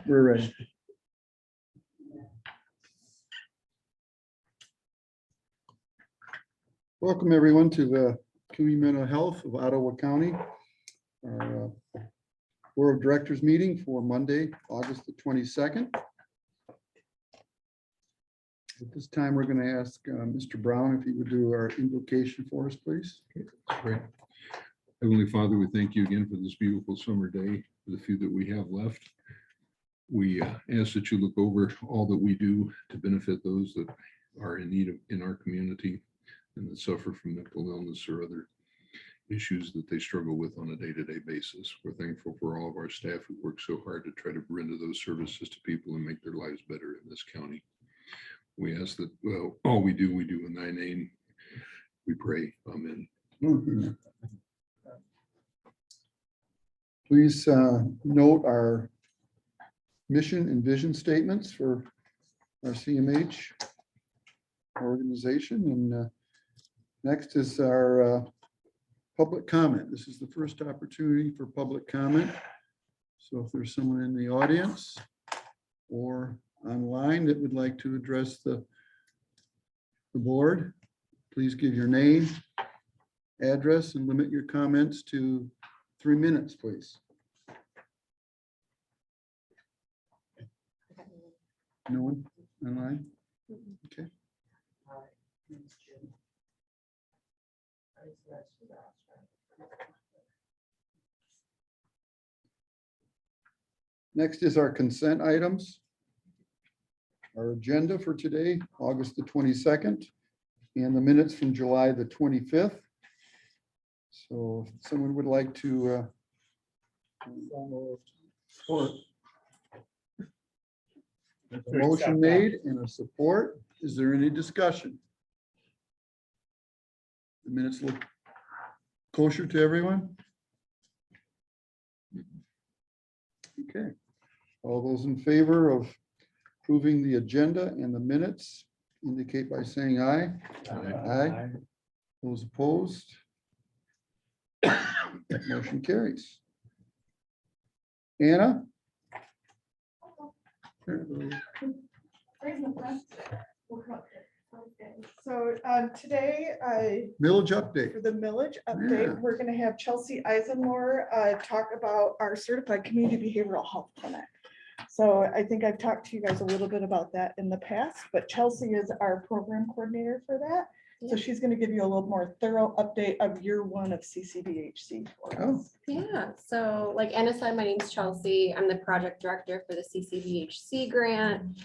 We're ready. Welcome everyone to the Community Mental Health of Ottawa County. Our Board of Directors meeting for Monday, August the 22nd. At this time, we're going to ask Mr. Brown if he would do our invocation for us, please. Great. Heavenly Father, we thank you again for this beautiful summer day, for the few that we have left. We ask that you look over all that we do to benefit those that are in need of in our community and that suffer from mental illness or other issues that they struggle with on a day-to-day basis. We're thankful for all of our staff who work so hard to try to render those services to people and make their lives better in this county. We ask that, well, all we do in thy name. We pray. Amen. Mhm. Please note our mission and vision statements for our CMH organization. And next is our public comment. This is the first opportunity for public comment. So if there's someone in the audience or online that would like to address the board, please give your name, address, and limit your comments to 3 minutes, please. No one online? Okay. Next is our consent items. Our agenda for today, August the 22nd, and the minutes from July the 25th. So if someone would like to support. A motion made and a support. Is there any discussion? The minutes look kosher to everyone? Okay. All those in favor of approving the agenda and the minutes indicate by saying aye. Aye. Those opposed? Motion carries. Anna? So today, Millage update. for the millage update, Yeah. we're going to have Chelsea Eisenmore talk about our certified community behavioral health clinic. So I think I've talked to you guys a little bit about that in the past, but Chelsea is our program coordinator for that. So she's going to give you a little more thorough update of year one of CCBHC for Oh. us. Yeah, so like Anna said, my name's Chelsea. I'm the project director for the CCBHC grant.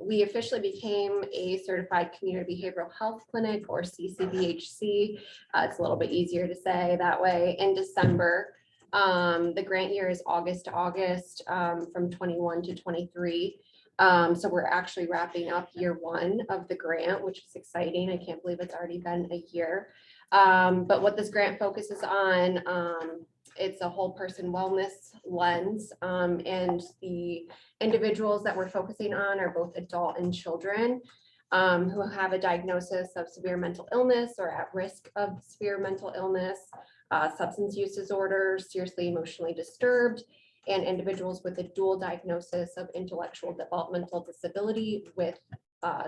We officially became a certified community behavioral health clinic, or CCBHC. It's a little bit easier to say that way, in December. The grant year is August to August, from 21 to 23. So we're actually wrapping up year one of the grant, which is exciting. I can't believe it's already been a year. But what this grant focuses on, it's a whole person wellness lens, and the individuals that we're focusing on are both adult and children who have a diagnosis of severe mental illness or at risk of severe mental illness, substance use disorders, seriously emotionally disturbed, and individuals with a dual diagnosis of intellectual developmental disability with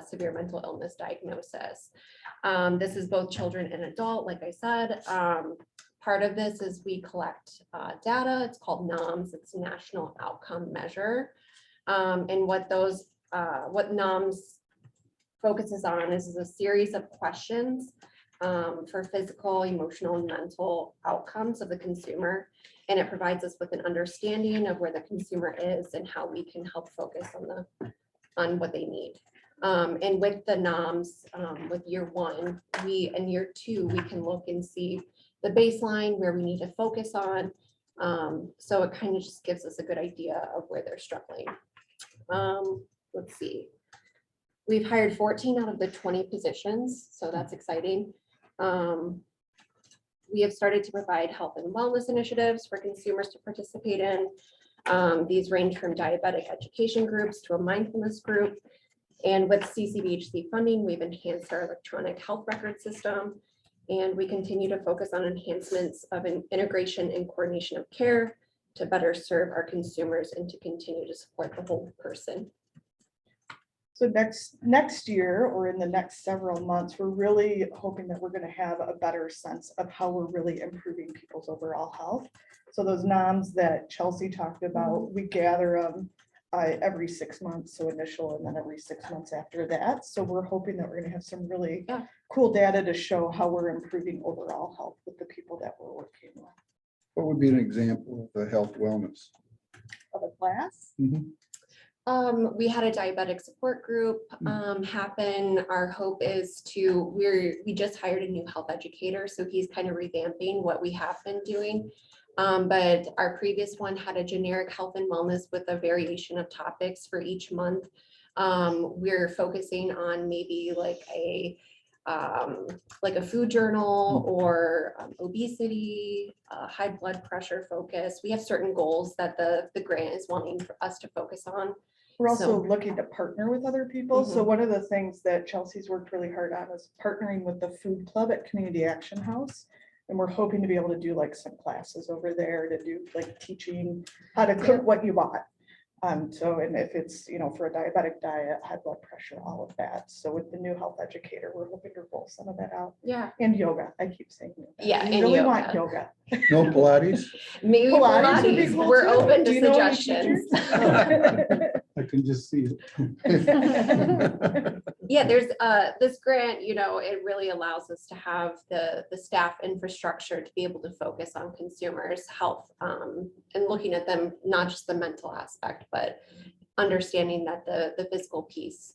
severe mental illness diagnosis. This is both children and adult, like I said. Part of this is we collect data. It's called NOMS. It's National Outcome Measure. And what NOMS focuses on is a series of questions for physical, emotional, and mental outcomes of the consumer. And it provides us with an understanding of where the consumer is and how we can help focus on what they need. And with the NOMS, with year one, in year two, we can look and see the baseline where we need to focus on. So it kind of just gives us a good idea of where they're struggling. Let's see. We've hired 14 out of the 20 positions, so that's exciting. We have started to provide health and wellness initiatives for consumers to participate in. These range from diabetic education groups to a mindfulness group. And with CCBHC funding, we've enhanced our electronic health record system, and we continue to focus on enhancements of an integration and coordination of care to better serve our consumers and to continue to support the whole person. So next year, or in the next several months, we're really hoping that we're going to have a better sense of how we're really improving people's overall health. So those NOMs that Chelsea talked about, we gather them every 6 months, so initial, and then every 6 months after that. So we're hoping that we're going to have some really cool data to show how we're improving overall health with the people that we're working with. What would be an example of the health wellness? Of a class? We had a diabetic support group happen. Our hope is we just hired a new health educator, so he's kind of revamping what we have been doing. But our previous one had a generic health and wellness with a variation of topics for each month. We're focusing on maybe like a food journal or obesity, high blood pressure focus. We have certain goals that the grant is wanting for us to focus on. We're also So- looking to partner with other people. So one of the things that Chelsea's worked really hard on is partnering with the food club at Community Action House. And we're hoping to be able to do like some classes over there to do like teaching how to cook what you bought. So, and if it's, for a diabetic diet, high blood pressure, all of that. So with the new health educator, we're hoping to roll some of that out. Yeah. And yoga, I keep saying. Yoga. Yeah, We and really yoga. want yoga. No Pilates? Maybe Pilates would be Pilates. cool We're too. open Do to you know any suggestions. teachers? I can just see it. Yeah, there's this grant, it really allows us to have the staff infrastructure to be able to focus on consumers' health and looking at them, not just the mental aspect, but understanding that the physical piece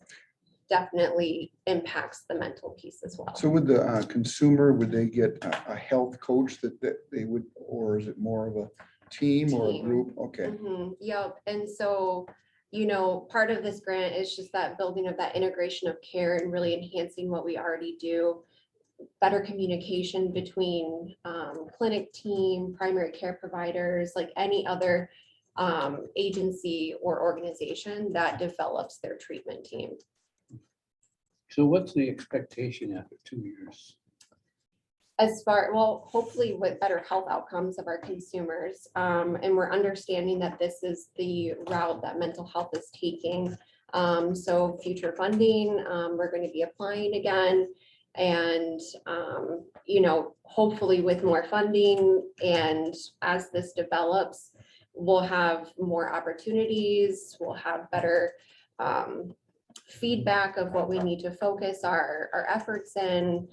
definitely impacts the mental piece as well. So would the consumer, would they get a health coach that they would, or is it more of a team or a Team. group? Okay. Yep. And so, part of this grant is just that building of that integration of care and really enhancing what we already do. Better communication between clinic team, primary care providers, like any other agency or organization that develops their treatment team. So what's the expectation after 2 years? Hopefully with better health outcomes of our consumers. And we're understanding that this is the route that mental health is taking. So future funding, we're going to be applying again. And, hopefully with more funding and as this develops, we'll have more opportunities, we'll have better feedback of what we need to focus our efforts in,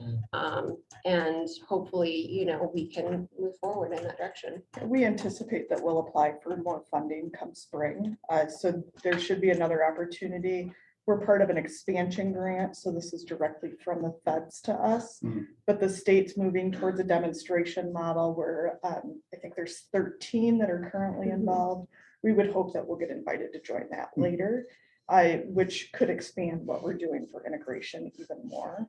and hopefully, we can move forward in that direction. We anticipate that we'll apply for more funding come spring. So there should be another opportunity. We're part of an expansion grant, so this is directly from the feds to us. But the state's moving towards a demonstration model where I think there's 13 that are currently involved. We would hope that we'll get invited to join that later, which could expand what we're doing for integration even more.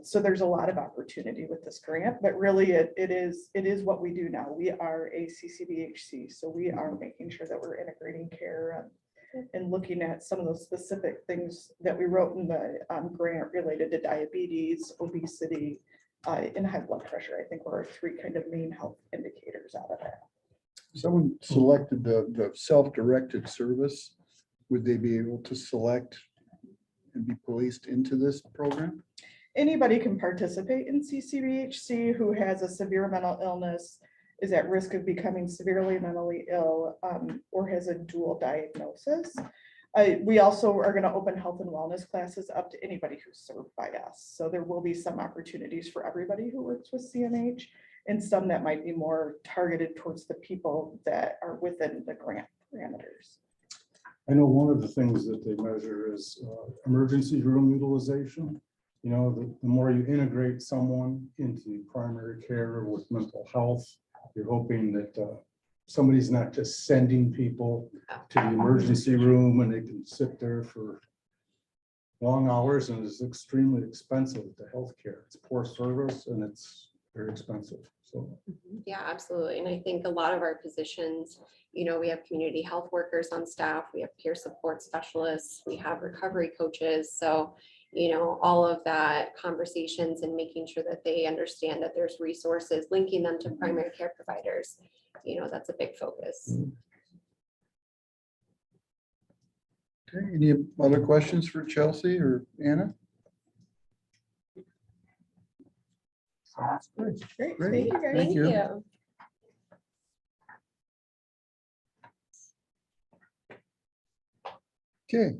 So there's a lot of opportunity with this grant, but really it is what we do now. We are a CCBHC, so we are making sure that we're integrating care and looking at some of those specific things that we wrote in the grant related to diabetes, obesity, and high blood pressure. I think were our three kind of main health indicators out of that. Someone selected the self-directed service. Would they be able to select and be placed into this program? Anybody can participate in CCBHC who has a severe mental illness, is at risk of becoming severely mentally ill, or has a dual diagnosis. We also are going to open health and wellness classes up to anybody who's served by us. So there will be some opportunities for everybody who works with CMH and some that might be more targeted towards the people that are within the grant parameters. I know one of the things that they measure is emergency room utilization. The more you integrate someone into primary care with mental health, you're hoping that somebody's not just sending people to the emergency room and they can sit there for long hours, and it's extremely expensive, the healthcare. It's poor service and it's very expensive. So Yeah, absolutely. And I think a lot of our positions, we have community health workers on staff, we have peer support specialists, we have recovery coaches. So, all of that conversations and making sure that they understand that there's resources, linking them to primary care providers. that's a big focus. Okay, any other questions for Chelsea or Anna? Sounds good. Great, Great. thank you guys. Thank you. Okay,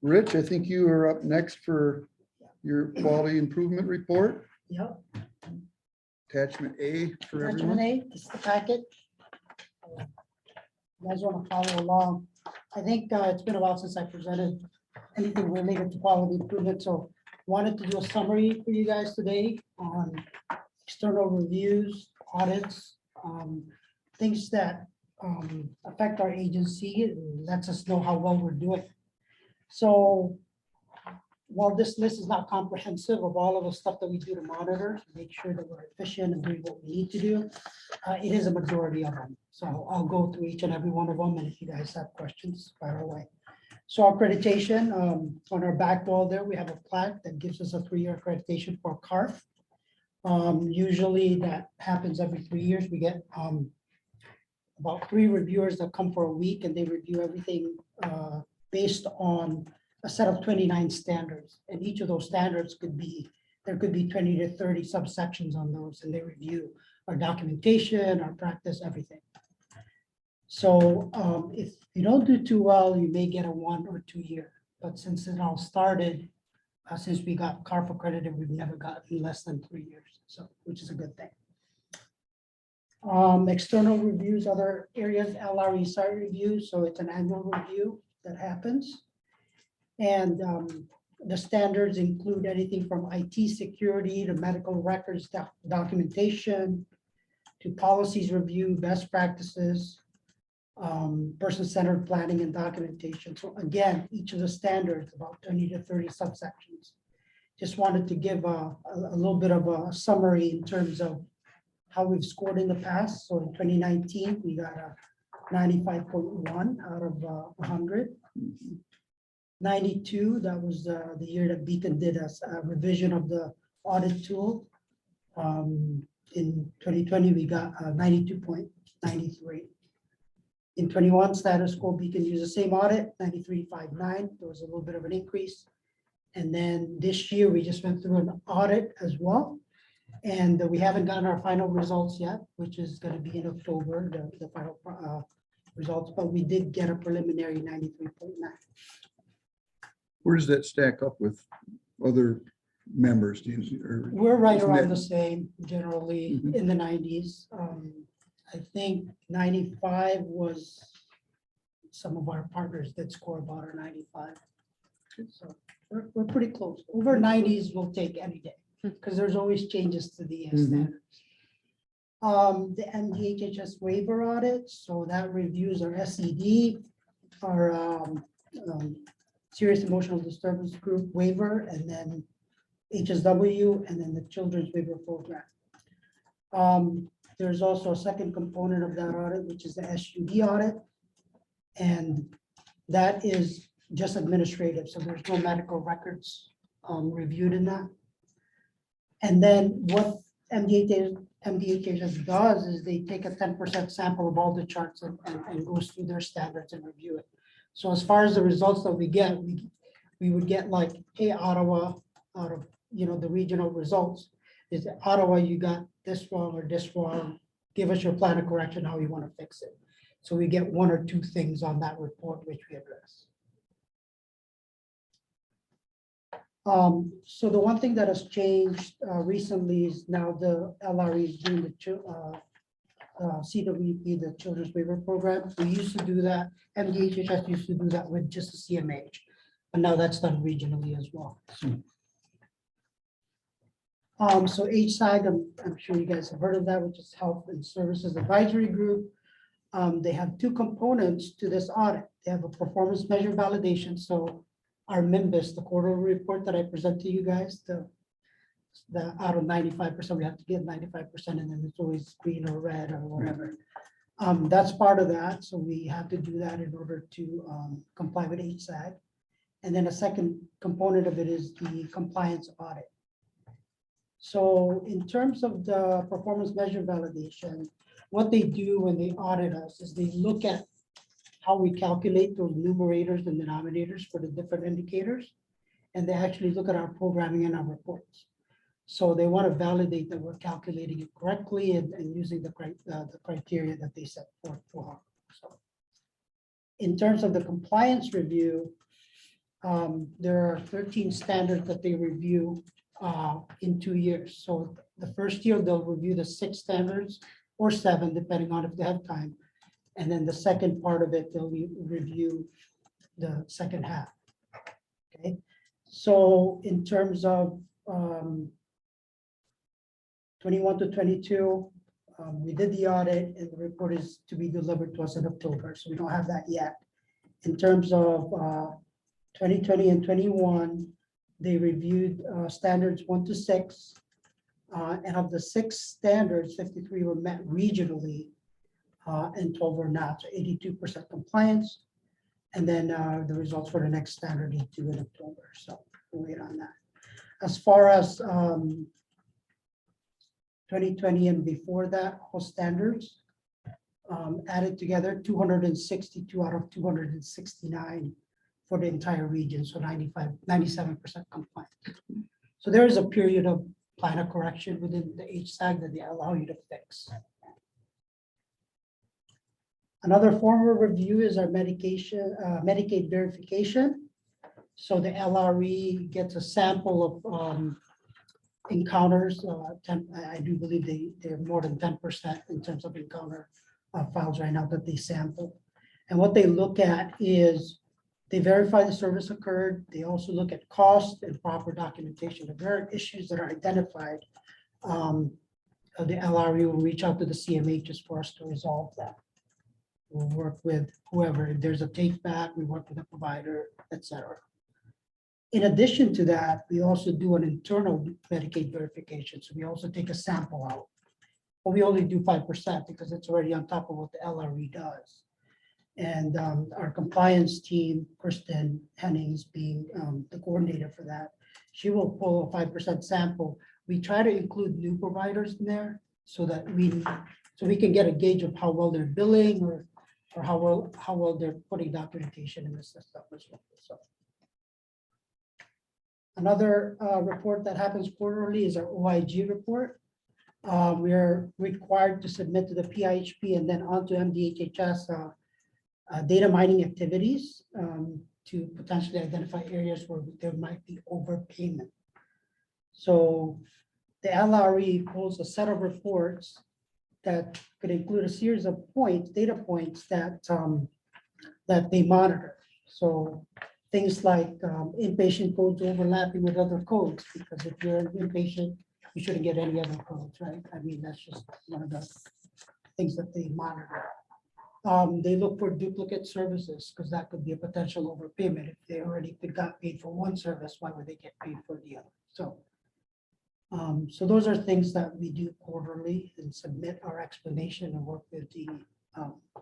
Rich, I think you are up next for your quality improvement report, Yep, attachment A for attachment everyone. A, this is the packet. You guys want to follow along. I think it's been a while since I presented anything related to quality improvement, so wanted to do a summary for you guys today on external reviews, audits, things that affect our agency and lets us know how well we're doing. So while this list is not comprehensive of all of the stuff that we do to monitor, to make sure that we're efficient and doing what we need to do, it is a majority of them. So I'll go through each and every one of them, and if you guys have questions, fire away. So accreditation, on our back wall there, we have a plaque that gives us a 3-year accreditation for CARF. Usually that happens every 3 years. We get about 3 reviewers that come for a week, and they review everything based on a set of 29 standards. And each of those standards there could be 20 to 30 subsections on those, and they review our documentation, our practice, everything. So if you don't do too well, you may get a 1 or 2 year. But since it all started, since we got CARF accredited, we've never gotten less than 3 years, so which is a good thing. External reviews, other areas, LRE site review, so it's an annual review that happens. And the standards include anything from IT security to medical records documentation to policies review, best practices, person-centered planning and documentation. So again, each of the standards, about 20 to 30 subsections. Just wanted to give a little bit of a summary in terms of how we've scored in the past. So in 2019, we got a 95.1 out of 100. 92, that was the year that Beacon did a revision of the audit tool. In 2020, we got 92.93. In 21, status quo, Beacon used the same audit, 93.59. There was a little bit of an increase. And then this year, we just went through an audit as well. And we haven't gotten our final results yet, which is going to be in October, the final results, but we did get a preliminary 93.9. Where does that stack up with other members? Do you, or We're right isn't around that- the same, generally Mhm. in the 90s. I think 95 was, some of our partners did score about a 95. So we're pretty close. Over 90s we'll take any day, because there's always changes to the Mhm. standards. The Mdhs waiver audit, so that reviews our SED, our serious emotional disturbance group waiver, and then HSW, and then the children's waiver program. There's also a second component of that audit, which is the SUD audit. And that is just administrative, so there's no medical records reviewed in that. And then what MDHS does is they take a 10% sample of all the charts and goes through their standards and review it. So as far as the results that we get, we would get like, hey, Ottawa, out of, the regional results, is Ottawa, you got this wrong or this wrong, give us your plan of correction, how you want to fix it. So we get 1 or 2 things on that report, which we address. So the one thing that has changed recently is now the LRE is doing the CWP, the Children's Waiver Program. We used to do that, MDHS used to do that with just the CMH, but now that's done regionally as well. So HSAG, I'm sure you guys have heard of that, which is Health and Services Advisory Group. They have 2 components to this audit. They have a performance measure validation. So our Mdhs, the quarterly report that I present to you guys, the out of 95%, we have to get 95%, and then it's always green or red or whatever. That's part of that. So we have to do that in order to comply with HSAG. And then a second component of it is the compliance audit. So in terms of the performance measure validation, what they do when they audit us is they look at how we calculate those numerators and denominators for the different indicators. And they actually look at our programming and our reports. So they want to validate that we're calculating it correctly and using the criteria that they set forth for our. So in terms of the compliance review, there are 13 standards that they review in 2 years. So the first year, they'll review the 6 standards or 7, depending on if they have time. And then the second part of it, they'll review the second half. Okay, so in terms of 21 to 22, we did the audit and the report is to be delivered to us in October. So we don't have that yet. In terms of 2020 and 21, they reviewed standards 1 to 6. And of the 6 standards, 53 were met regionally and 12 were not, so 82% compliance. And then the results for the next standard is due in October. So we'll wait on that. As far as 2020 and before that, all standards added together, 262 out of 269 for the entire region, so 97% compliance. So there is a period of plan of correction within the HSAG that they allow you to fix. Another form of review is our Medicaid verification. So the LRE gets a sample of encounters. I do believe they're more than 10% in terms of encounter files right now that they sample. And what they look at is they verify the service occurred. They also look at cost and proper documentation. If there are issues that are identified, the LRE will reach out to the CMHs for us to resolve that. We'll work with whoever. If there's a take back, we work with a provider, etc. In addition to that, we also do an internal Medicaid verification. So we also take a sample out, but we only do 5% because it's already on top of what the LRE does. And our compliance team, Kristen Hennings being the coordinator for that, she will pull a 5% sample. We try to include new providers in there so that we can get a gauge of how well they're billing or how well they're putting documentation in the system as well. So another report that happens quarterly is our Oig report. We are required to submit to the PIHP and then onto Mdhs data mining activities to potentially identify areas where there might be overpayment. So the LRE pulls a set of reports that could include a series of data points that they monitor. So things like inpatient codes overlapping with other codes, because if you're an inpatient, you shouldn't get any other codes, right? I mean, that's just one of the things that they monitor. They look for duplicate services because that could be a potential overpayment. If they already got paid for one service, why would they get paid for the other? So those are things that we do quarterly and submit our explanation and work with the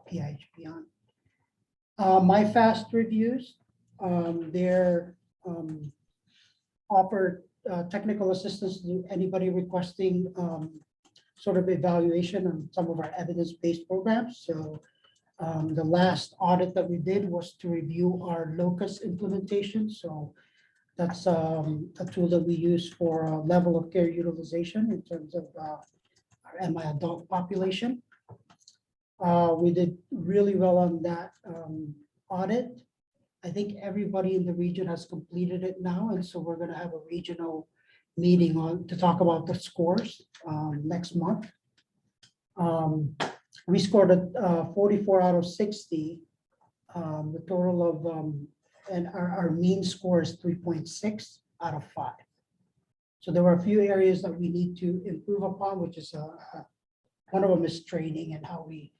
PIHP on. My fast reviews, they're offer technical assistance to anybody requesting sort of evaluation on some of our evidence-based programs. So the last audit that we did was to review our locus implementation. So that's a tool that we use for level of care utilization in terms of our MI adult population. We did really well on that audit. I think everybody in the region has completed it now. And so we're going to have a regional meeting to talk about the scores next month. We scored a 44 out of 60. The total of and our mean score is 3.6 out of 5. So there were a few areas that we need to improve upon, which is one of them is training and how we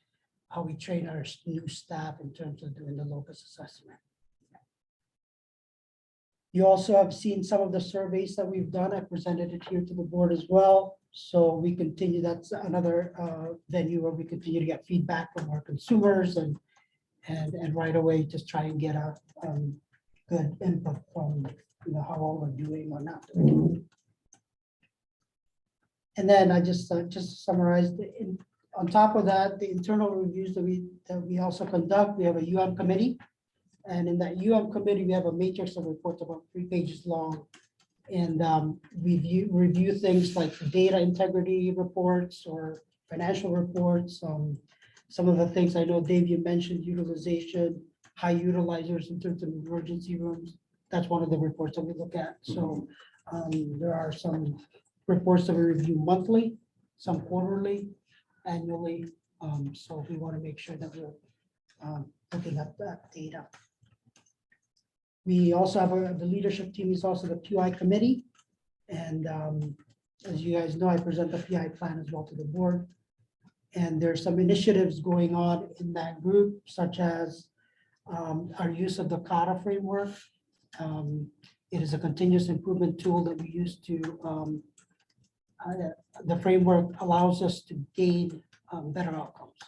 train our new staff in terms of doing the locus assessment. You also have seen some of the surveys that we've done. I presented it here to the board as well. So we continue, that's another venue where we continue to get feedback from our consumers and right away just try and get a good input from how well we're doing or not doing. And then I just summarized On top of that, the internal reviews that we also conduct, we have a committee. And in that committee, we have a matrix of reports about 3 pages long. And review things like data integrity reports or financial reports. Some of the things I know, Dave, you mentioned utilization, high utilizers in terms of emergency rooms. That's one of the reports that we look at. So there are some reports that we review monthly, some quarterly, annually. So we want to make sure that we're looking at that data. We also have the leadership team is also the PI committee. And as you guys know, I present the PI plan as well to the board. And there's some initiatives going on in that group, such as our use of the CADA framework. It is a continuous improvement tool that we use to, the framework allows us to gain better outcomes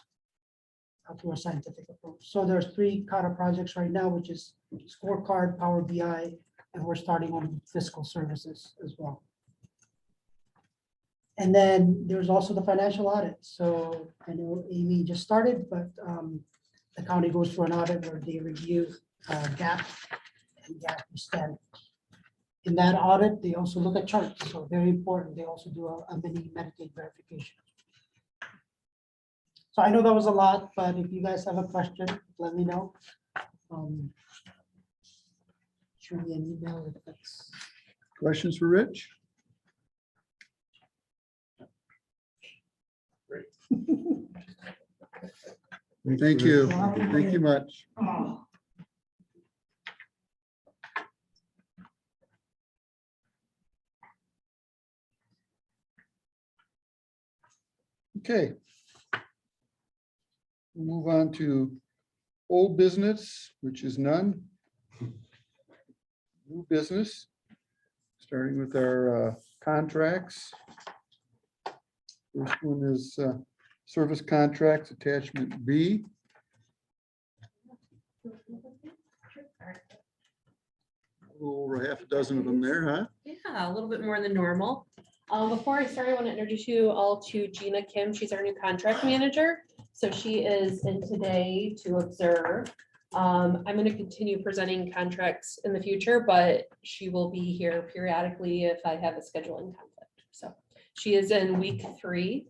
through a scientific approach. So there's 3 CADA projects right now, which is scorecard, Power BI, and we're starting on fiscal services as well. And then there's also the financial audit. So I know Amy just started, but the county goes through an audit where they review GAAP and GAAP standards. In that audit, they also look at charts. So very important. They also do a mini Medicaid verification. So I know that was a lot, but if you guys have a question, let me know. Shoot me an email if that's. Questions for Rich? Thank you. Thank you much. Okay. We'll move on to old business, which is none. New business, starting with our contracts. First one is service contracts, attachment B. Sure. A little over half a dozen of them there, huh? Yeah, a little bit more than normal. Before I start, I want to introduce you all to Gina Kim. She's our new contract manager. So she is in today to observe. I'm going to continue presenting contracts in the future, but she will be here periodically if I have a scheduling conflict. So she is in week 3.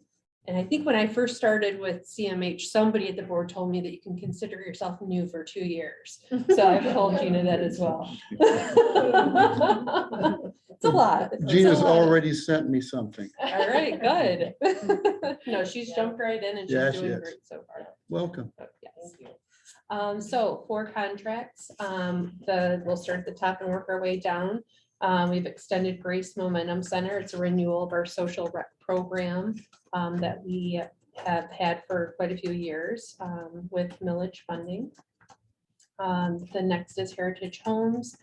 And I think when I first started with CMH, somebody at the board told me that you can consider yourself new for 2 years. So I've told Gina that as well. It's a lot. It's a Gina's lot. already sent me something. All right, good. No, she's jumped right in and Yeah, she's she doing is. great so far. Welcome. Oh, yes. So 4 contracts, we'll start at the top and work our way down. We've extended Grace Momentum Center. It's a renewal of our social rec program that we have had for quite a few years with Millage funding. The next is Heritage Homes,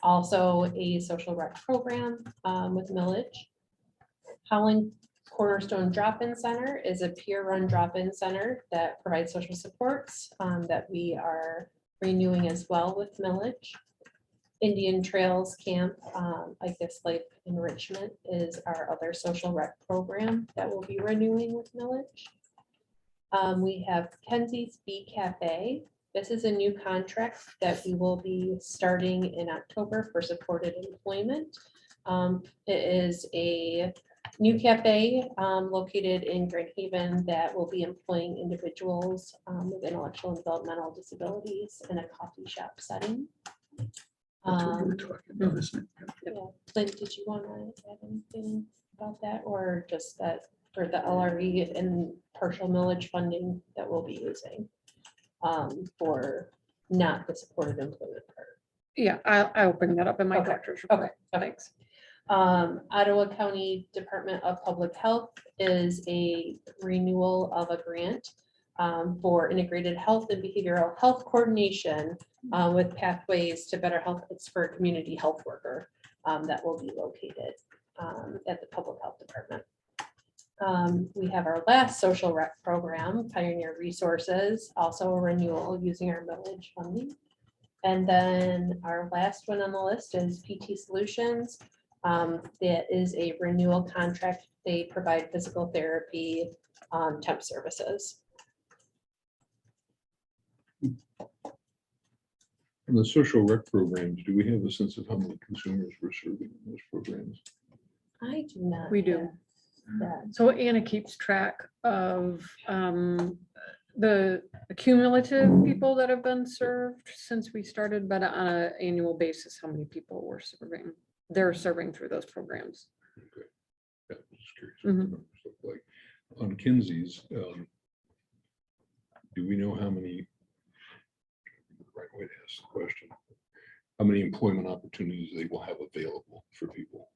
also a social rec program with Millage. Howling Cornerstone Drop-In Center is a peer-run drop-in center that provides social supports that we are renewing as well with Millage. Indian Trails Camp, I guess Life Enrichment is our other social rec program that we'll be renewing with Millage. We have Kenzie's Bee Cafe. This is a new contract that we will be starting in October for supported employment. It is a new cafe located in Grand Haven that will be employing individuals with intellectual and developmental disabilities in a coffee shop setting. That's what we were talking about, isn't it? Yeah. Lynn, did you want to add anything about that, or just that for the LRE and partial millage funding that we'll be using for not the supported employment part? Yeah, I'll bring that up in my Okay. director's report. Okay, thanks. Ottawa County Department of Public Health is a renewal of a grant for integrated health and behavioral health coordination with pathways to better health. It's for a community health worker that will be located at the Public Health Department. We have our last social rec program, Pioneer Resources, also a renewal using our Millage funding. And then our last one on the list is PT Solutions. That is a renewal contract. They provide physical therapy, temp services. In the social rec programs, do we have a sense of how many consumers we're serving in those programs? I do not. We do. have that. So Anna keeps track of the cumulative people that have been served since we started, but on an annual basis, how many people we're serving. They're serving through those programs. Okay. Yeah, just curious what the numbers look like. On Kinsey's, do we know how many, the right way to ask the question, how many employment opportunities they will have available for people?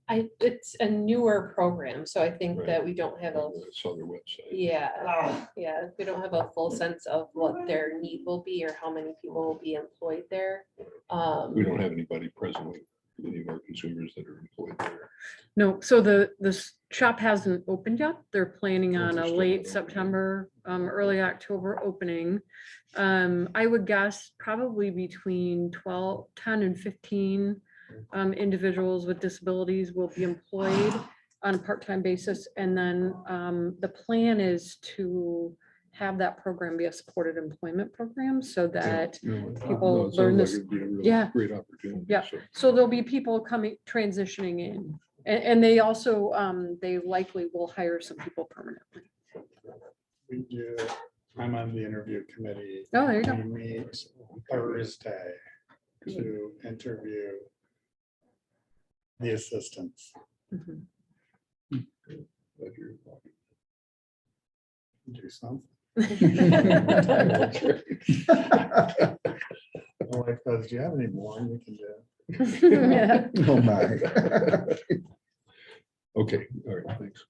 It's a newer program, so I think Right. that we don't have a, It's on their website. yeah, we don't have a full sense of what their need will be or how many people will be employed there. We don't have anybody presently, any of our consumers that are employed there. No, so the shop hasn't opened yet. They're planning on a Interesting. late September, early October opening. I would guess probably between 10 and 15 individuals with disabilities will be employed on a part-time basis. And then the plan is to have that program be a supported employment program so that people it sounds learn like this. it'd be a really Yeah. Great opportunity. Yeah. so. So there'll be people coming, transitioning in, and they also, they likely will hire some people permanently. We do, I'm on the interview committee. Oh, there you go. We meet Thursday to interview the assistants. Mhm. Glad you're talking. Do something. That's right. My wife goes, do you have any more we can do? Yeah. Oh, my. Okay, all right, thanks.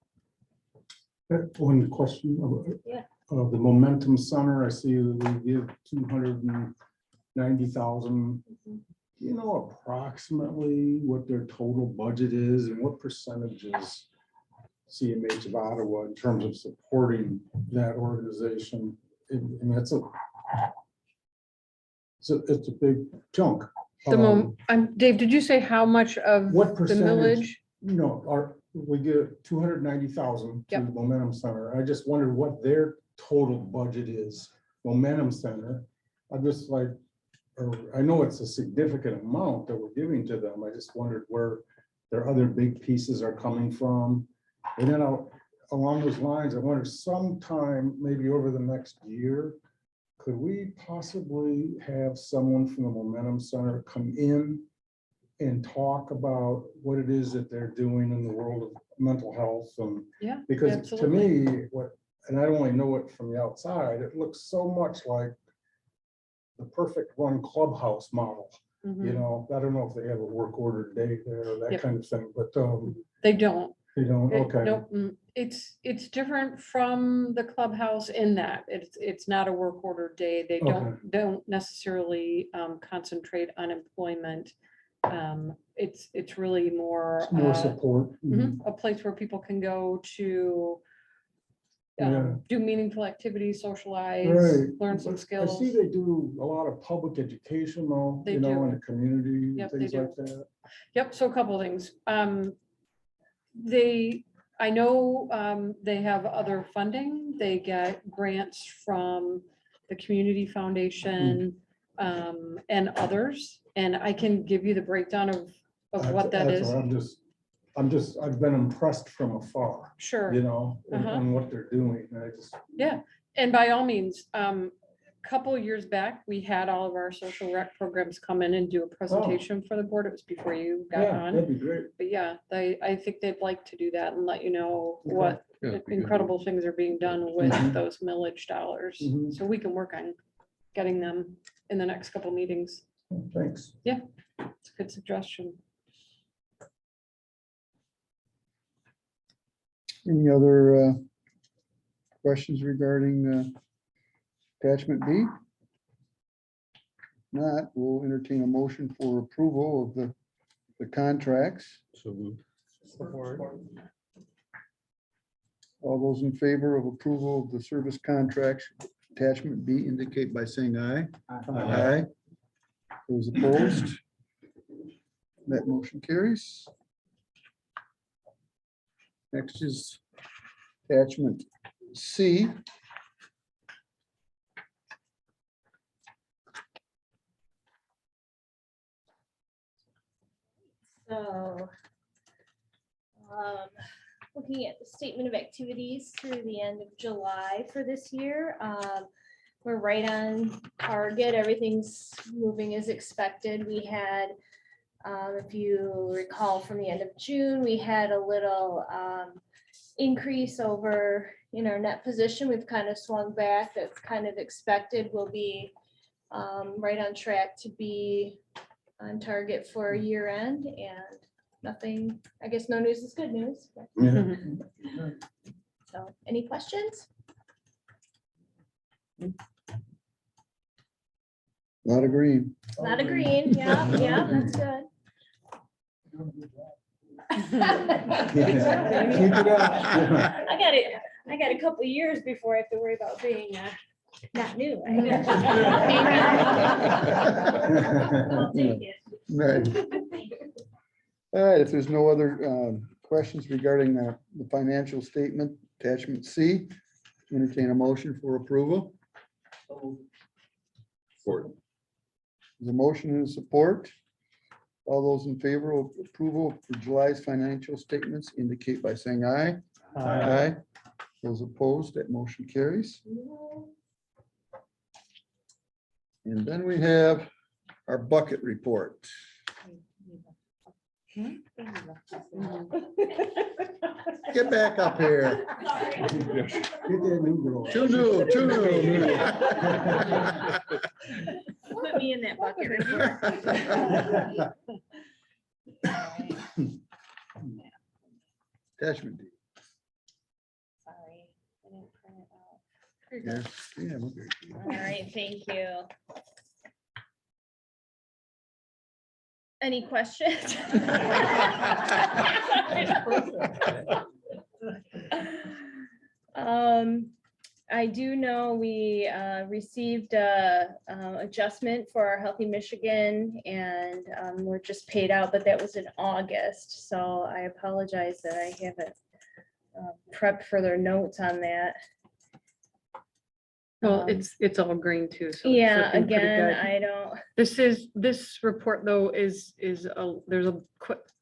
One question. Yeah. The Momentum Center, I see that we give 290,000. You know approximately what their total budget is and what percentages CMH of Ottawa in terms of supporting that organization? And that's it's a big chunk. Dave, did you say how much of What the percentage? millage? No, we give 290,000 to Yep. the Momentum Center. I just wondered what their total budget is. Momentum Center. I'm just like, I know it's a significant amount that we're giving to them. I just wondered where their other big pieces are coming from. And then along those lines, I wonder sometime, maybe over the next year, could we possibly have someone from the Momentum Center come in and talk about what it is that they're doing in the world of mental health? And Yeah, because to absolutely. me, and I only know it from the outside, it looks so much like the perfect run clubhouse model. Mhm. You know, I don't know if they have a work order day there or that Yep. kind of thing, but They don't. they don't, okay. Nope. It's different from the clubhouse in that it's not a work order day. They don't necessarily concentrate on employment. It's really more. It's more support. A place where people can go to Yeah. do meaningful activities, socialize, Right. learn some But skills. I see they do a lot of public education though, They you know, do. in the community, Yep, and they things do. like that. Yep, so a couple of things. I know they have other funding. They get grants from the Community Foundation and others. And I can give you the breakdown of what that That's is. what I've been impressed from afar, Sure. you know, Uh-huh. and what they're doing. And I just, Yeah, and by all means, couple of years back, we had all of our social rec programs come in and do a presentation for the board. It was before you got yeah, on. that'd be great. But yeah, I think they'd like to do that and let you know Okay. what Yeah, it'd be good. incredible things are being done with Mhm. those millage dollars. Mhm. So we can work on getting them in the next couple meetings. Thanks. It's a good suggestion. Any other questions regarding attachment B? Not, we'll entertain a motion for approval of the contracts. So moved. All those in favor of approval of the service contracts, attachment B, indicate by saying aye. Aye. Those opposed? That motion carries. Next is attachment C. So, looking at the statement of activities through the end of July for this year, we're right on target. Everything's moving as expected. We had, if you recall from the end of June, we had a little increase over in our net position. We've kind of swung back. That's kind of expected. We'll be right on track to be on target for year end, and nothing, I guess no news is good news. So any questions? Lot of green. A lot of green, yeah, yeah, that's good. I got a couple of years before I have to worry about being not new. I'll take it. Right. All right, if there's no other questions regarding the financial statement, attachment C, entertain a motion for approval. For The motion and support. All those in favor of approval for July's financial statements indicate by saying aye. Aye. Those opposed, that motion carries. And then we have our bucket report. Get back up here. Too new, too new. Put me in that bucket right here. Attachment D. Sorry, I didn't print it out. Yes, yeah, okay. All right, thank you. Any questions? I do know we received a adjustment for our Healthy Michigan, and we're just paid out, but that was in August. So I apologize that I haven't prepped further notes on that. Well, it's all green too. So it's Yeah, looking pretty again, good. I don't, This report though there's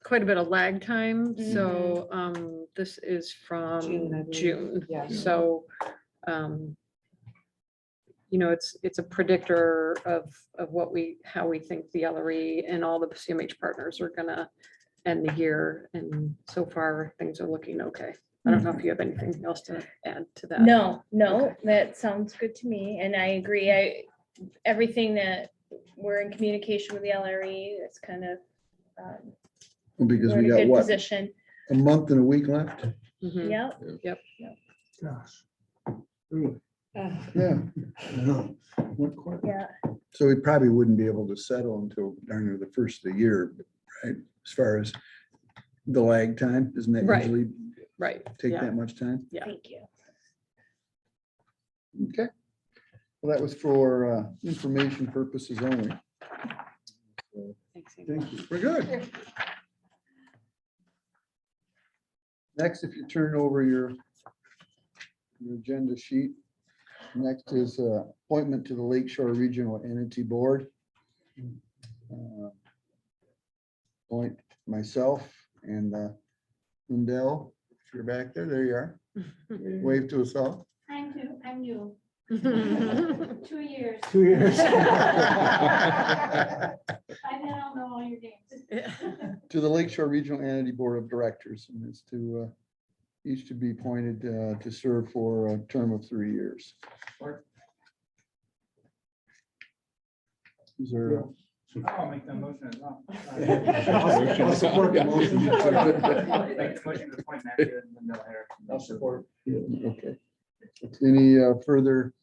quite a bit of lag time. So this is from June, I believe. June. Yeah. So it's a predictor of how we think the LRE and all the CMH partners are gonna end the year. And so far, things are looking okay. I don't know if you have anything else to add to that. no, Okay. that sounds good to me. And I agree. Everything that we're in communication with the LRE, it's kind of, Well, because we're in we a got good what, position. a month and a week left? Mhm. Yep. Gosh. Really? Yeah. Went quick. Yeah. So we probably wouldn't be able to settle until darn near the first of the year, right? As far as the lag time, doesn't that Right. usually Right. take Yeah. that much time? Yeah. Thank you. Okay. Well, that was for information purposes only. Thanks, Amy. Thank you. We're good. Next, if you turn over your agenda sheet, next is appointment to the Lakeshore Regional Entity Board. Appoint myself and Lindell, if you're back there, there you are. Wave to us all. I'm new. 2 years. 2 years. I don't know all your names. To the Lakeshore Regional Entity Board of Directors, and it's to each to be appointed to serve for a term of 3 years. Is there a- I'll make that motion as well. I'll support the motion. Make the motion to appoint Matthew and Linda Harris. I'll support. Okay. Any further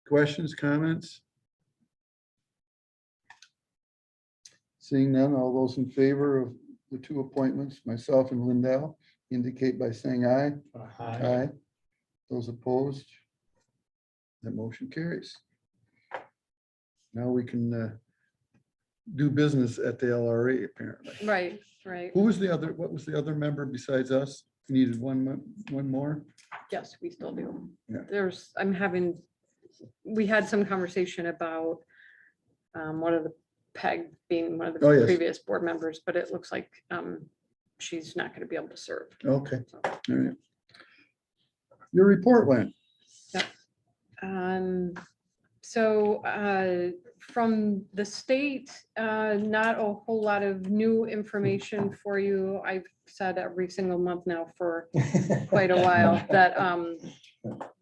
questions, comments? Seeing none, all those in favor of the two appointments, myself and Lindell, indicate by saying aye. Aye. Those opposed? That motion carries. Now we can do business at the LRA apparently. Right, right. Who was the other, what was the other member besides us? Needed one more? Yes, we still do. Yeah. We had some conversation about one of the PEG being one of Oh, the yes. previous board members, but it looks like she's not going to be able to serve. Okay, all right. Your report, Lynn. So from the state, not a whole lot of new information for you. I've said every single month now for quite a while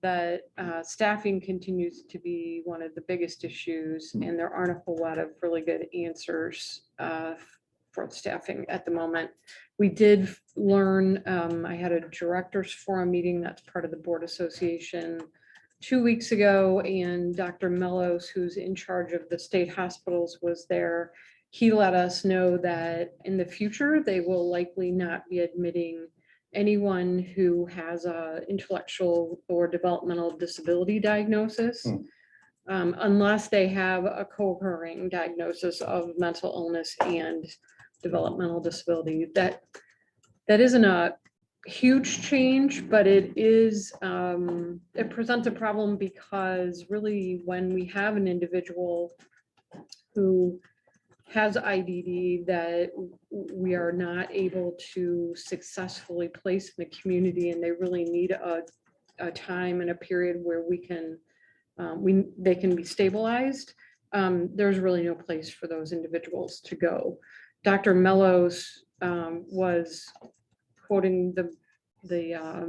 that staffing continues to be one of the biggest issues, and there aren't a whole lot of really good answers for staffing at the moment. We did learn, I had a directors forum meeting that's part of the board association 2 weeks ago, and Dr. Millage, who's in charge of the state hospitals, was there. He let us know that in the future, they will likely not be admitting anyone who has a intellectual or developmental disability diagnosis unless they have a co-occurring diagnosis of mental illness and developmental disability. That isn't a huge change, but it is, it presents a problem because really when we have an individual who has IDD that we are not able to successfully place in the community, and they really need a time and a period where we can, they can be stabilized, there's really no place for those individuals to go. Dr. Mellows was quoting the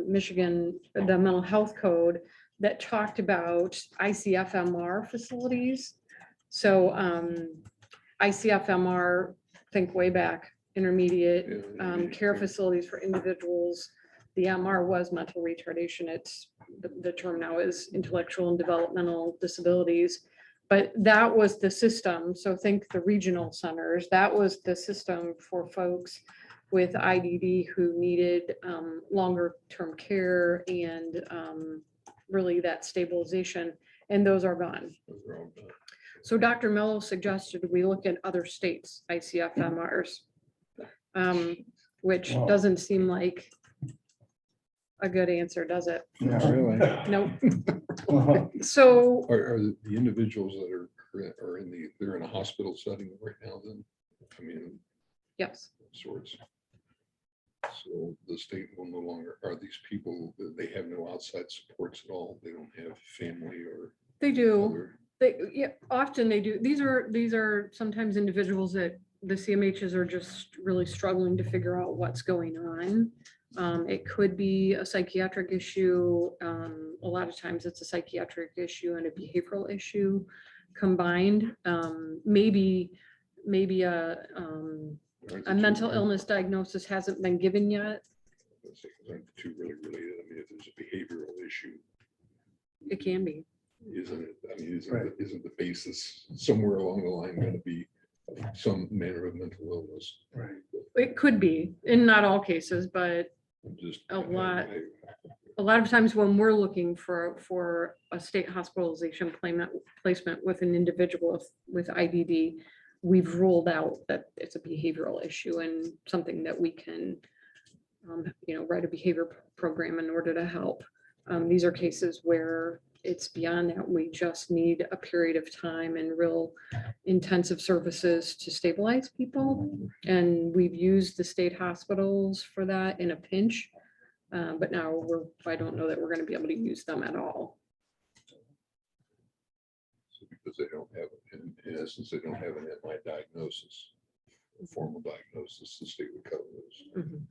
Michigan, the mental health code that talked about ICFMR facilities. So ICFMR, think way back, intermediate care facilities for individuals. The MR was mental retardation. It's the term now is intellectual and developmental disabilities. But that was the system. So think the regional centers. That was the system for folks with IDD who needed longer term care and really that stabilization. And those are gone. So Dr. Mello suggested we look at other states' ICFMRs, which doesn't seem like a good answer, does it? Not really. Nope. So Are the individuals that are they're in a hospital setting right now then? I mean, yes, sorts. So the state will no longer, are these people, they have no outside supports at all? They don't have family or? they do. other- Yeah, often they do. These are sometimes individuals that the CMHs are just really struggling to figure out what's going on. It could be a psychiatric issue. A lot of times it's a psychiatric issue and a behavioral issue combined. Maybe a mental illness diagnosis hasn't been given yet. Aren't the two really related? I mean, if there's a behavioral issue, It can be. isn't it? I mean, isn't the basis somewhere along the line going to be some manner of mental illness? Right. It could be, in not all cases, but Just a lot of times when we're looking for a state hospitalization placement with an individual with IDD, we've ruled out that it's a behavioral issue and something that we can, write a behavior program in order to help. These are cases where it's beyond that. We just need a period of time and real intensive services to stabilize people. And we've used the state hospitals for that in a pinch. But now I don't know that we're going to be able to use them at all. So because they don't have, in essence, they don't have an MI diagnosis, a formal diagnosis, the state would cover those. Mhm.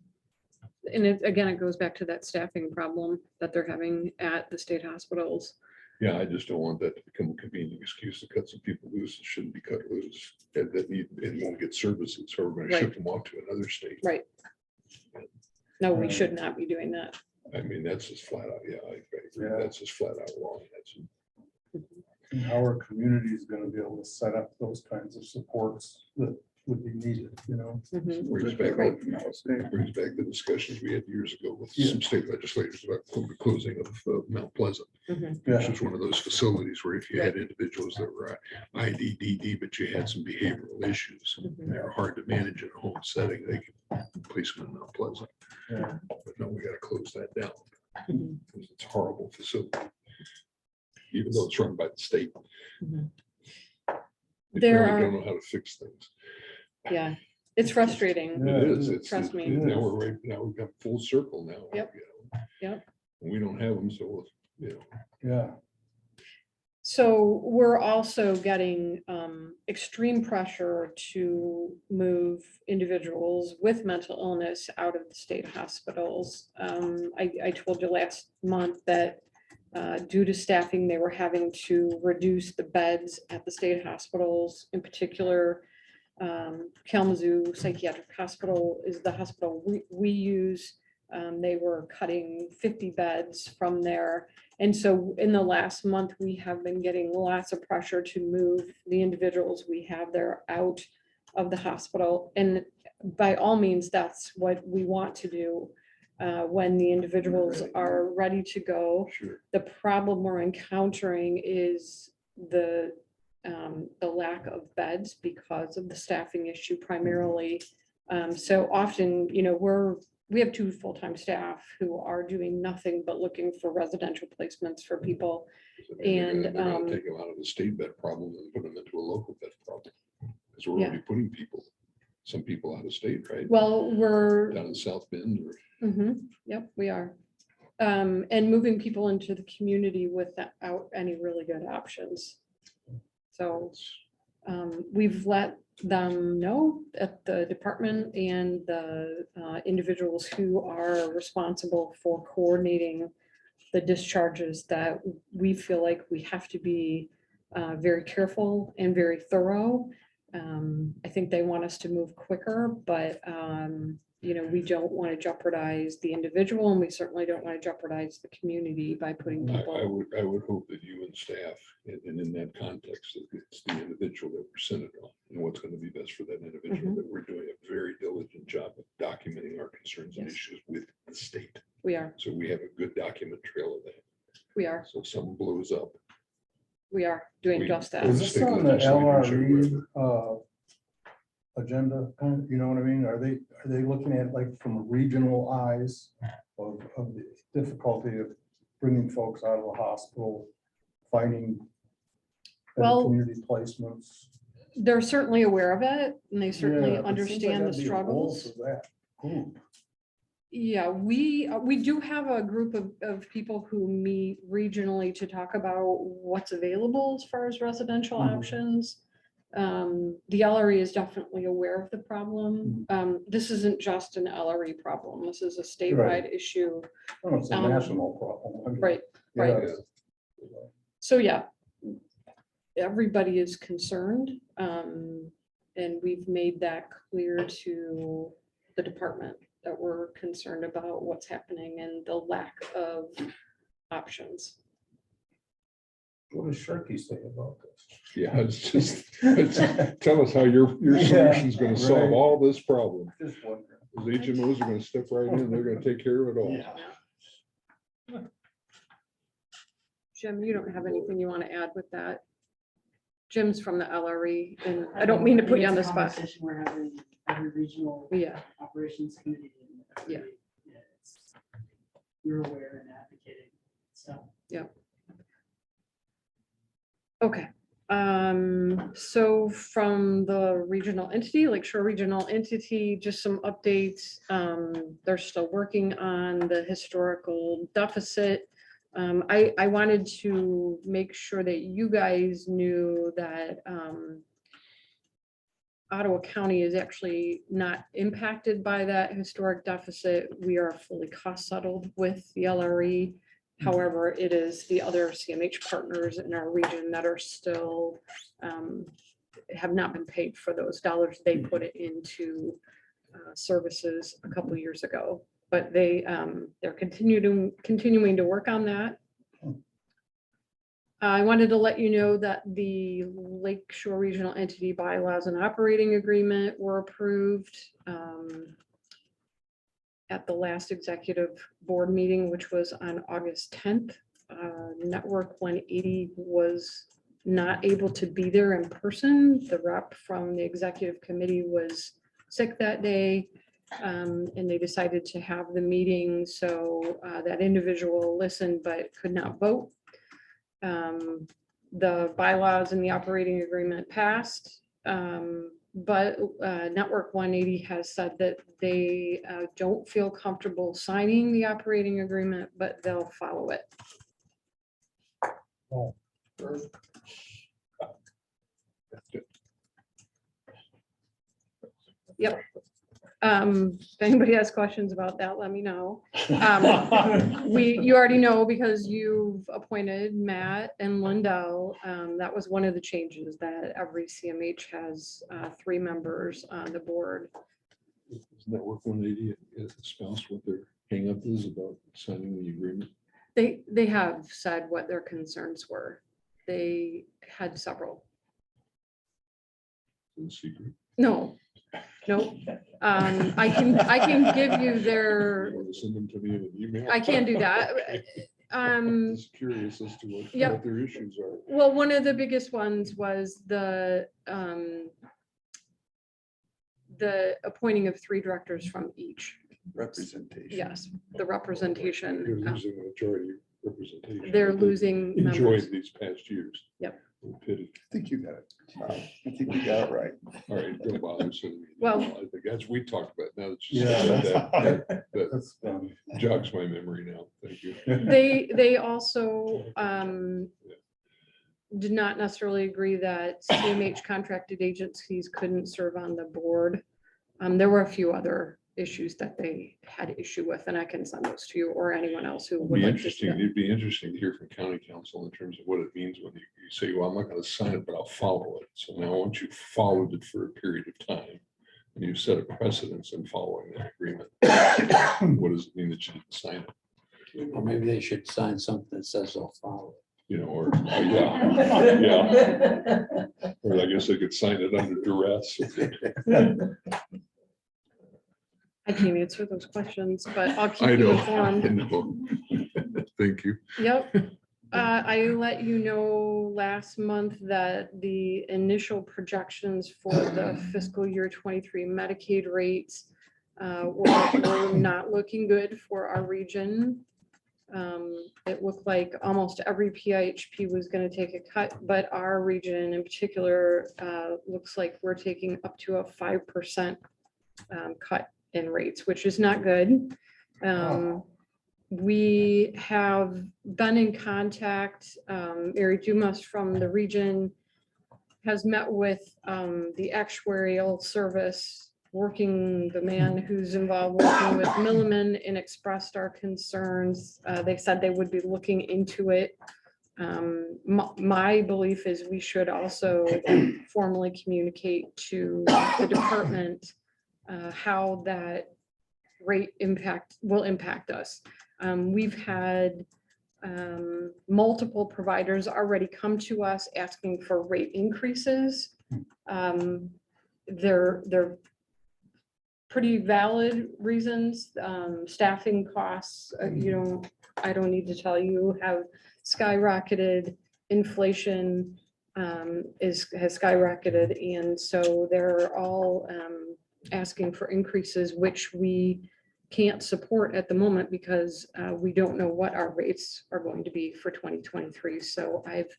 And again, it goes back to that staffing problem that they're having at the state hospitals. Yeah, I just don't want that to become a convenient excuse to cut some people loose that shouldn't be cut loose and that need and won't get services. So we're going to Right. ship them off to another state. Right. No, we should not be doing that. I mean, that's just flat out, yeah, I agree. Yeah. That's just flat out wrong. And Our community is going to be able to set up those kinds of supports that would be needed, you know? Mhm. Brings back the discussions we had years ago with some state legislators about closing of Mount Pleasant. Mhm. This was one of those facilities where if you had individuals that were IDDD, but you had some behavioral issues, Mhm. and they were hard to manage in a home setting, they could place them in Mount Pleasant. Yeah. But no, we gotta close that down. Mhm. Because it's a horrible facility. Even though it's run by the state. Mhm. They There really are- don't know how to fix things. Yeah, it's frustrating. Yeah, It is. Trust me. Now we're right, now we've got full circle now. Yep. you know. Yep. And we don't have them, so, you know. Yeah. So we're also getting extreme pressure to move individuals with mental illness out of the state hospitals. I told you last month that due to staffing, they were having to reduce the beds at the state hospitals. In particular, Kalamazoo Psychiatric Hospital is the hospital we use. They were cutting 50 beds from there. And so in the last month, we have been getting lots of pressure to move the individuals we have there out of the hospital. And by all means, that's what we want to do when the individuals are ready to go. Sure. The problem we're encountering is the lack of beds because of the staffing issue primarily. So often, you know, we have 2 full-time staff who are doing nothing but looking for residential placements for people. So they're And, gonna take them out of the state bed problem and put them into a local bed problem. Because we're Yeah. already putting some people out of state, right? Well, we're, Down in South Bend or. yep, we are. And moving people into the community without any really good options. So we've let them know at the department and the individuals who are responsible for coordinating the discharges that we feel like we have to be very careful and very thorough. I think they want us to move quicker, but you know, we don't want to jeopardize the individual, and we certainly don't want to jeopardize the community by putting people. I would hope that you and staff, and in that context, that it's the individual that we're centered on and what's going to be best for that individual, that we're doing a very diligent job of documenting our concerns and Yes. issues with the state. We are, So we have a good document trail of that. we are, So if something blows up. we are doing We- just that. Is this State on the legislators or LRE agenda? You know what I mean? Are they looking at like from regional eyes of the difficulty of bringing folks out of the hospital, finding better Well, community placements? They're certainly aware of it, and they certainly Yeah, but it seems like understand the that'd be a role struggles. for that group. Yeah, we do have a group of people who meet regionally to talk about what's available as far as residential Mhm. options. The LRE is definitely aware of the problem. This isn't just an LRE problem. This is a statewide issue. Oh, it's a Um, national problem. I mean, Right, yeah, right. it's- So yeah, everybody is concerned. And we've made that clear to the department that we're concerned about what's happening and the lack of options. What does Sharkey say about this? Yeah, tell us how your Yeah, solution's gonna solve right. all this problem. Just wondering. Those HMOs are gonna step right in, they're gonna take care of it all. Yeah. Jim, you don't have anything you want to add with that? Jim's from the LRE, and I don't mean to put you on the spot. Conversation we're having every regional Yeah, operations committee. And Yeah. it's- You're aware and advocating, so. okay. So from the regional entity, Lakeshore Regional Entity, just some updates. They're still working on the historical deficit. I wanted to make sure that you guys knew that Ottawa County is actually not impacted by that historic deficit. We are fully cost settled with the LRE. However, it is the other CMH partners in our region that are still have not been paid for those dollars they put it into services a couple years ago. But they're continuing to work on that. I wanted to let you know that the Lakeshore Regional Entity Bylaws and Operating Agreement were approved at the last executive board meeting, which was on August 10th. Network 180 was not able to be there in person. The rep from the executive committee was sick that day, and they decided to have the meeting. So that individual listened but could not vote. The bylaws and the operating agreement passed, but Network 180 has said that they don't feel comfortable signing the operating agreement, but they'll follow it. Yep. If anybody has questions about that, let me know. You already know because you've appointed Matt and Lindell. That was one of the changes, that every CMH has 3 members on the board. Isn't that work 180 espouse what their hang up is about signing the agreement? They have said what their concerns were. They had several. In secret. No. I can give you their, You want to send them to me in an email? I can do that. Just curious as to what Yep. their issues are. Well, one of the biggest ones was the appointing of 3 directors from each. Representation. Yes, the representation. They're losing the majority representation. They're losing Enjoyed members. these past years. Yep. Pity. I think you got it. I think you got it right. All right, don't bother sending me. an Well- email. I think that's, we talked about now that you Yeah, said that's- that, that That's funny. jogs my memory now. Thank you. They also did not necessarily agree that CMH contracted agencies couldn't serve on the board. There were a few other issues that they had issue with, and I can send those to you or anyone else who It'd would be like to. interesting, it'd be interesting to hear from county council in terms of what it means when you say, well, I'm not gonna sign it, but I'll follow it. So now once you've followed it for a period of time, and you've set a precedence in following that agreement, what does it mean that you didn't sign it? Or maybe they should sign something that says they'll follow. You know, or, yeah, or I guess they could sign it under duress. I can't answer those questions, but I'll I keep you know. informed. I know. Thank you. Yep. I let you know last month that the initial projections for the fiscal year 23 Medicaid rates were not looking good for our region. It looked like almost every PIHP was going to take a cut, but our region in particular looks like we're taking up to a 5% cut in rates, which is not good. We have been in contact. Mary Dumas from the region has met with the actuarial service, the man who's involved working with Milliman, and expressed our concerns. They said they would be looking into it. My belief is we should also formally communicate to the department how that rate will impact us. We've had multiple providers already come to us asking for rate increases. They're pretty valid reasons. Staffing costs, I don't need to tell you, have skyrocketed. Inflation has skyrocketed, and so they're all asking for increases, which we can't support at the moment because we don't know what our rates are going to be for 2023. So I've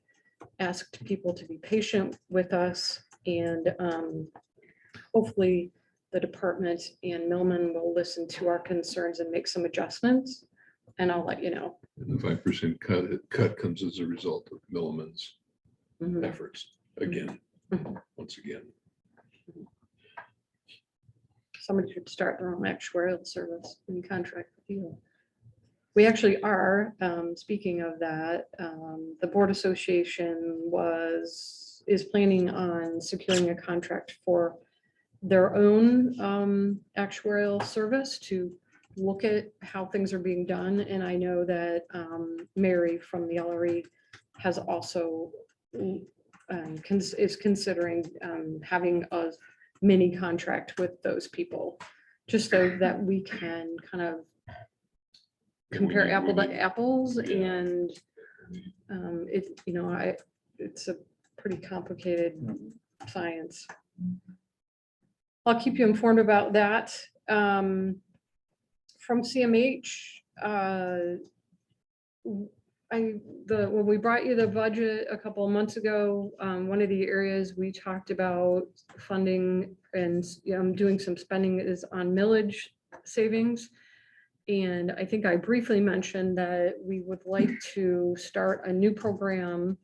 asked people to be patient with us, and hopefully the department and Millman will listen to our concerns and make some adjustments, and I'll let you know. And the 5% cut comes as a result of Milliman's Mhm. efforts again, Mhm. once again. Somebody should start their own actuarial service and contract with you. We actually are, speaking of that, the Board Association is planning on securing a contract for their own actuarial service to look at how things are being done. And I know that Mary from the LRE has also is considering having a mini contract with those people, just so that we can kind of compare apple to apples. And it's a pretty complicated science. I'll keep you informed about that. From CMH, when we brought you the budget a couple of months ago, one of the areas we talked about funding and doing some spending is on millage savings. And I think I briefly mentioned that we would like to start a new program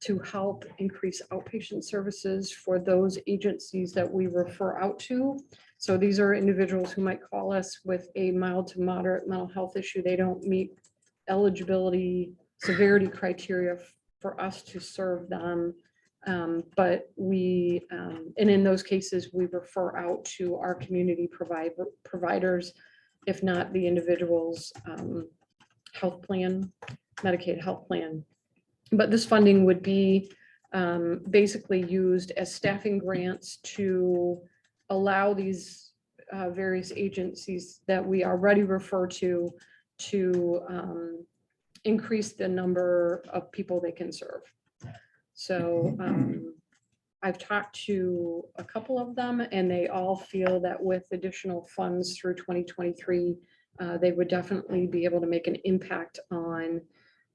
to help increase outpatient services for those agencies that we refer out to. So these are individuals who might call us with a mild to moderate mental health issue. They don't meet eligibility severity criteria for us to serve them. But we, and in those cases, we refer out to our community providers, if not the individual's health plan, Medicaid health plan. But this funding would be basically used as staffing grants to allow these various agencies that we already refer to increase the number of people they can serve. So I've talked to a couple of them, and they all feel that with additional funds through 2023, they would definitely be able to make an impact on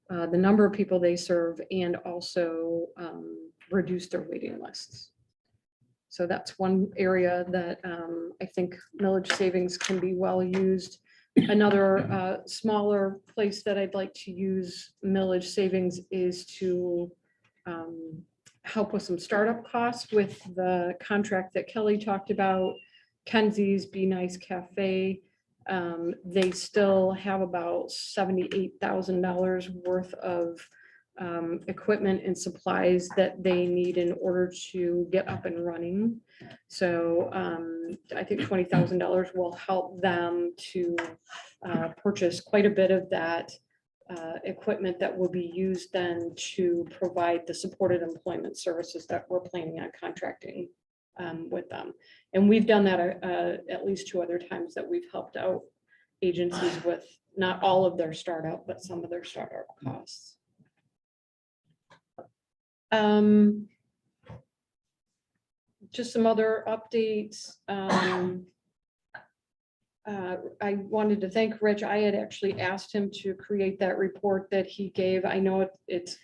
the number of people they serve, and also reduce their waiting lists. So that's one area that I think millage savings can be well used. Another smaller place that I'd like to use millage savings is to help with some startup costs with the contract that Kelly talked about, Kenzie's Be Nice Cafe. They still have about $78,000 worth of equipment and supplies that they need in order to get up and running. So I think $20,000 will help them to purchase quite a bit of that equipment that will be used then to provide the supported employment services that we're planning on contracting with them. And we've done that at least 2 other times that we've helped out agencies with not all of their startup, but some of their startup costs. Just some other updates. I wanted to thank Rich. I had actually asked him to create that report that he gave. I know it's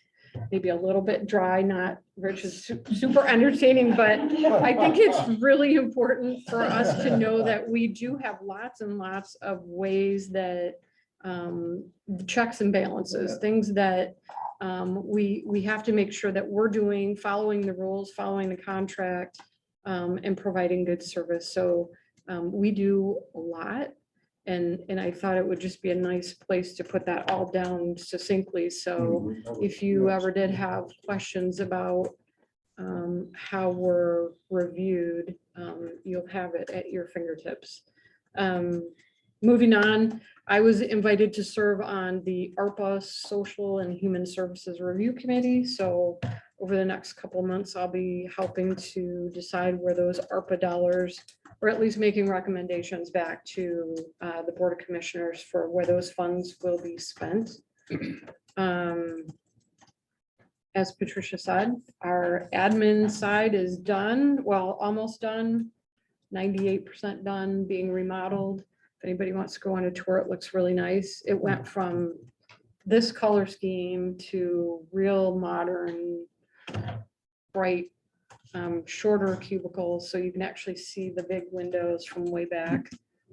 maybe a little bit dry, not Rich is super entertaining, but I think it's really important for us to know that we do have lots and lots of ways that checks and balances, things that we have to make sure that we're doing, following the rules, following the contract, and providing good service. So we do a lot, and I thought it would just be a nice place to put that all down succinctly. So if you ever did have questions about how we're reviewed, you'll have it at your fingertips. Moving on, I was invited to serve on the Arpa Social and Human Services Review Committee. So over the next couple of months, I'll be helping to decide where those Arpa dollars, or at least making recommendations back to the Board of Commissioners for where those funds will be spent. As Patricia said, our admin side is done, well, almost done, 98% done, being remodeled. If anybody wants to go on a tour, it looks really nice. It went from this color scheme to real modern, bright, shorter cubicles, so you can actually see the big windows from way back.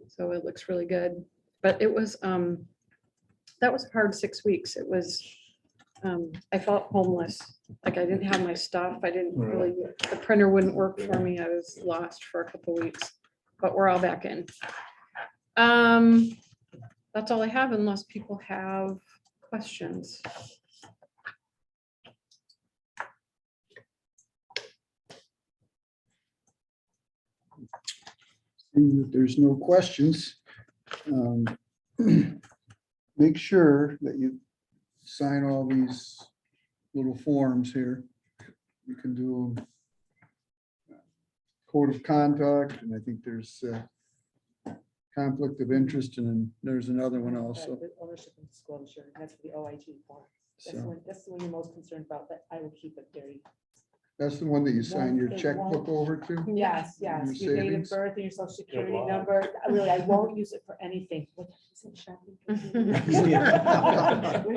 So it looks really good. But it was that was a hard 6 weeks. It was I felt homeless, like I didn't have my stuff. I didn't really, the printer wouldn't work for me. I was lost for a couple of weeks, but we're all back in. That's all I have, unless people have questions. Seeing that there's no questions, make sure that you sign all these little forms here. You can do code of conduct, and I think there's conflict of interest, and then there's another one also. The ownership and disclosure, that's for the OIG form. So That's the one you're most concerned about, but I will keep it very. that's the one that you sign your One- checkbook over to? Yes, Your yes, your date of savings? birth and your social security luck. number. Really, I won't use it for anything. What is it, shopping? Where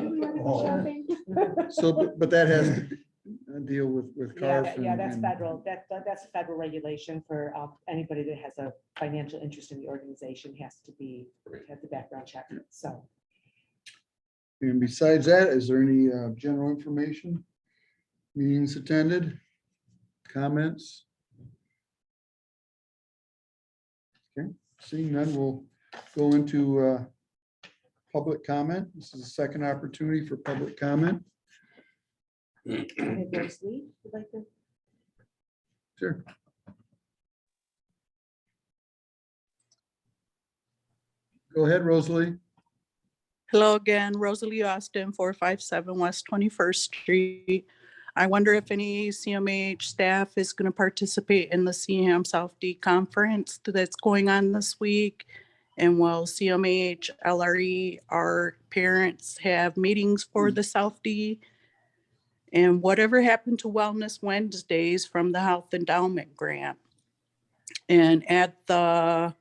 do we want to go shopping? So, but that has to be- deal with Yeah, CARF. yeah, that's and- federal. That's a federal regulation for anybody that has a financial interest in the organization has to be, have the background check. So And besides that, is there any general information? Meetings attended? Comments? Okay, seeing none, we'll go into public comment. This is the second opportunity for public comment. hey, Bruce Lee, would like to. Sure. Go ahead, Rosalie. Hello again, Rosalie Austin, 457 West 21st Street. I wonder if any CMH staff is going to participate in the CHAM South D conference that's going on this week. And will CMH, LRE, our parents have meetings for the South D? And whatever happened to Wellness Wednesdays from the Health Endowment Grant? And at the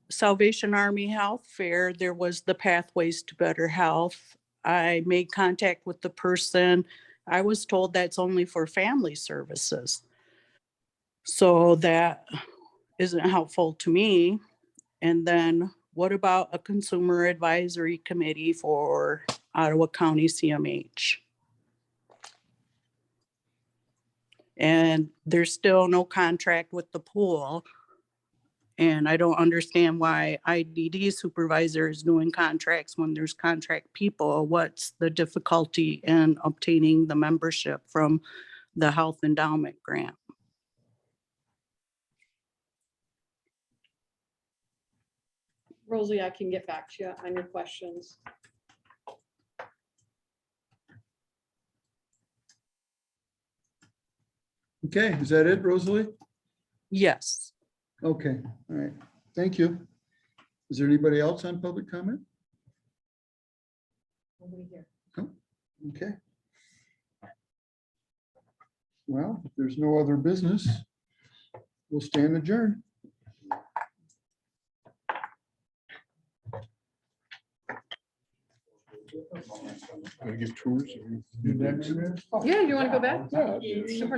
Salvation Army Health Fair, there was the Pathways to Better Health. I made contact with the person. I was told that's only for family services. So that isn't helpful to me. And then what about a consumer advisory committee for Ottawa County CMH? And there's still no contract with the pool. And I don't understand why IDD supervisor is doing contracts when there's contract people. What's the difficulty in obtaining the membership from the Health Endowment Grant? Rosalie, I can get back to you on your questions. Okay, is that it, Rosalie? Yes. Okay, all right, thank you. Is there anybody else on public comment? Nobody here. Okay. Well, if there's no other business, we'll stand adjourned. Gonna give tours. Yeah, you want to go back? Yeah. Super